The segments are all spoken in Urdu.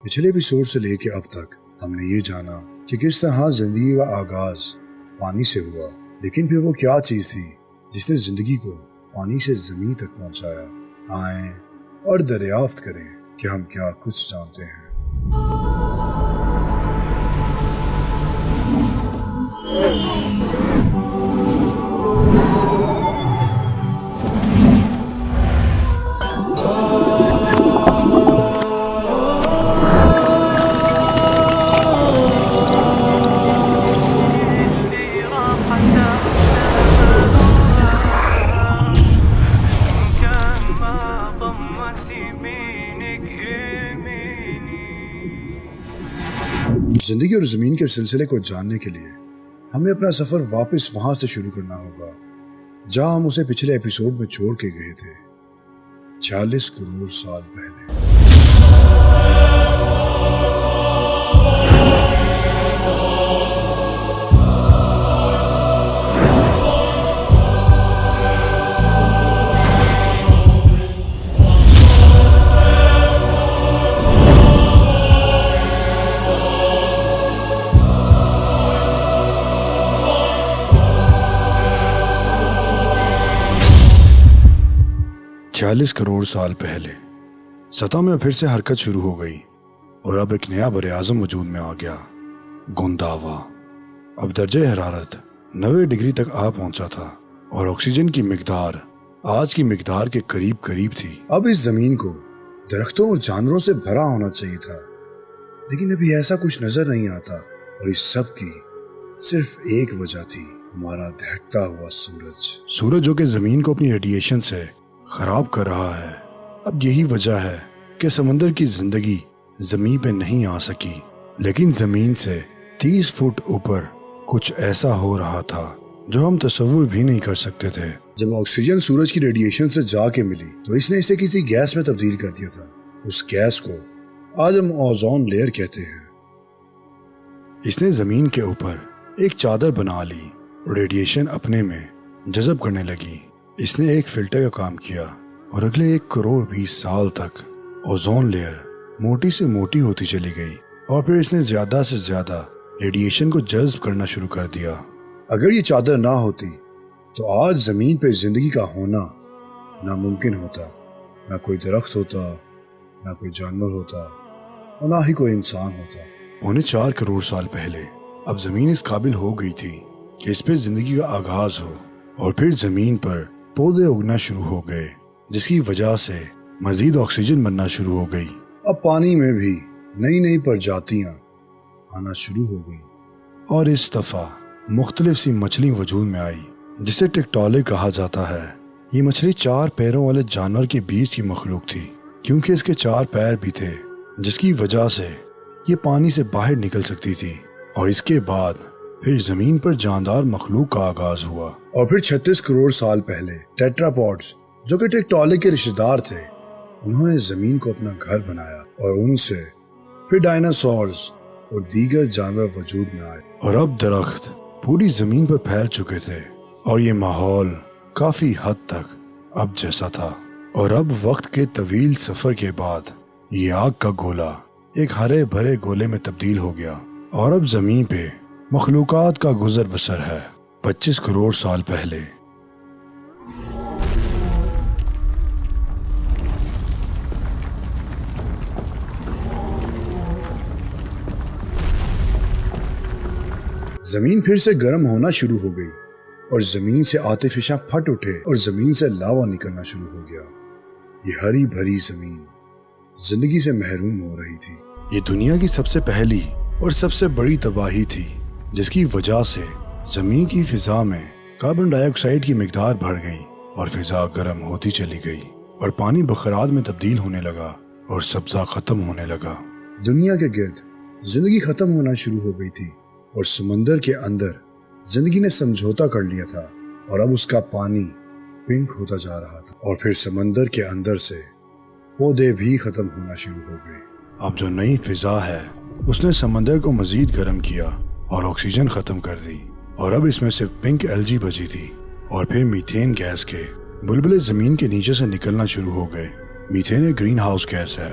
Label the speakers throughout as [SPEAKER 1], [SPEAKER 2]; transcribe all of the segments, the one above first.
[SPEAKER 1] پچھلے ایپیسوڈ سے لے کے اب تک ہم نے یہ جانا کہ کس طرح زندگی کا آغاز پانی سے ہوا، لیکن پھر وہ کیا چیز تھی جس نے زندگی کو پانی سے زمین تک پہنچایا۔ آئیں اور دریافت کریں کہ ہم کیا کچھ جانتے ہیں۔ زندگی اور زمین کے سلسلے کو جاننے کے لیے ہمیں اپنا سفر واپس وہاں سے شروع کرنا ہوگا جہاں ہم اسے پچھلے ایپیسوڈ میں چھوڑ کے گئے تھے، 40 کروڑ سال پہلے۔ 40 کروڑ سال پہلے سطح میں پھر سے حرکت شروع ہو گئی اور اب ایک نیا براعظم وجود میں آ گیا، گونداوا۔ اب درجہ حرارت 90 ڈگری تک آ پہنچا تھا اور آکسیجن کی مقدار آج کی مقدار کے قریب قریب تھی۔ اب اس زمین کو درختوں اور جانوروں سے بھرا ہونا چاہیے تھا، لیکن ابھی ایسا کچھ نظر نہیں آتا، اور اس سب کی صرف ایک وجہ تھی، ہمارا دہکتا ہوا سورج جو کہ زمین کو اپنی ریڈیشن سے خراب کر رہا ہے۔ اب یہی وجہ ہے کہ سمندر کی زندگی زمین پہ نہیں آ سکی، لیکن زمین سے 30 فٹ اوپر کچھ ایسا ہو رہا تھا جو ہم تصور بھی نہیں کر سکتے تھے۔ جب آکسیجن سورج کی ریڈیشن سے جا کے ملی تو اس نے اسے کسی گیس میں تبدیل کر دیا تھا۔ اس گیس کو آج ہم اوزون لیئر کہتے ہیں۔ اس نے زمین کے اوپر ایک چادر بنا لی اور ریڈیشن اپنے میں جذب کرنے لگی۔ اس نے ایک فلٹر کا کام کیا اور اگلے 1 کروڑ 20 سال تک اوزون لیئر موٹی سے موٹی ہوتی چلی گئی، اور پھر اس نے زیادہ سے زیادہ ریڈیشن کو جذب کرنا شروع کر دیا۔ اگر یہ چادر نہ ہوتی تو آج زمین پہ زندگی کا ہونا ناممکن ہوتا، نہ کوئی درخت ہوتا، نہ کوئی جانور ہوتا، اور نہ ہی کوئی انسان ہوتا۔ 4.25 کروڑ سال پہلے اب زمین اس قابل ہو گئی تھی کہ اس پہ زندگی کا آغاز ہو، اور پھر زمین پر پودے اگنا شروع ہو گئے، جس کی وجہ سے مزید آکسیجن بننا شروع ہو گئی۔ اب پانی میں بھی نئی نئی پرجاتیاں آنا شروع ہو گئی، اور اس دفعہ مختلف سی مچھلی وجود میں آئی جسے ٹیکٹولے کہا جاتا ہے۔ یہ مچھلی 4 پیروں والے جانور کے بیچ کی مخلوق تھی، کیونکہ اس کے 4 پیر بھی تھے، جس کی وجہ سے یہ پانی سے باہر نکل سکتی تھی۔ اور اس کے بعد پھر زمین پر جاندار مخلوق کا آغاز ہوا، اور پھر 36 کروڑ سال پہلے ٹیٹراپوڈز جو کہ ٹیکٹولے کے رشتہ دار تھے، انہوں نے زمین کو اپنا گھر بنایا، اور ان سے پھر ڈائناسورز اور دیگر جانور وجود میں آئے، اور اب درخت پوری زمین پر پھیل چکے تھے، اور یہ ماحول کافی حد تک اب جیسا تھا۔ اور اب وقت کے طویل سفر کے بعد یہ آگ کا گولا ایک ہرے بھرے گولے میں تبدیل ہو گیا، اور اب زمین پہ مخلوقات کا گزر بسر ہے۔ 25 کروڑ سال پہلے زمین پھر سے گرم ہونا شروع ہو گئی، اور زمین سے آتے فشاں پھٹ اٹھے، اور زمین سے لاوا نکلنا شروع ہو گیا۔ یہ ہری بھری زمین زندگی سے محروم ہو رہی تھی۔ یہ دنیا کی سب سے پہلی اور سب سے بڑی تباہی تھی، جس کی وجہ سے زمین کی فضا میں کاربن ڈائی آکسائیڈ کی مقدار بڑھ گئی، اور فضا گرم ہوتی چلی گئی، اور پانی بخارات میں تبدیل ہونے لگا، اور سبزہ ختم ہونے لگا۔ دنیا کے گرد زندگی ختم ہونا شروع ہو گئی تھی، اور سمندر کے اندر زندگی نے سمجھوتا کر لیا تھا، اور اب اس کا پانی پنک ہوتا جا رہا تھا، اور پھر سمندر کے اندر سے پودے بھی ختم ہونا شروع ہو گئے۔ اب جو نئی فضا ہے اس نے سمندر کو مزید گرم کیا اور آکسیجن ختم کر دی، اور اب اس میں صرف پنک الجی بچی تھی، اور پھر میتھین گیس کے بلبلے زمین کے نیچے سے نکلنا شروع ہو گئے۔ میتھین ایک گرین ہاؤس گیس ہے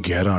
[SPEAKER 1] 11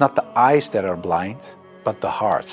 [SPEAKER 2] Not the eyes that are blind, but the hearts.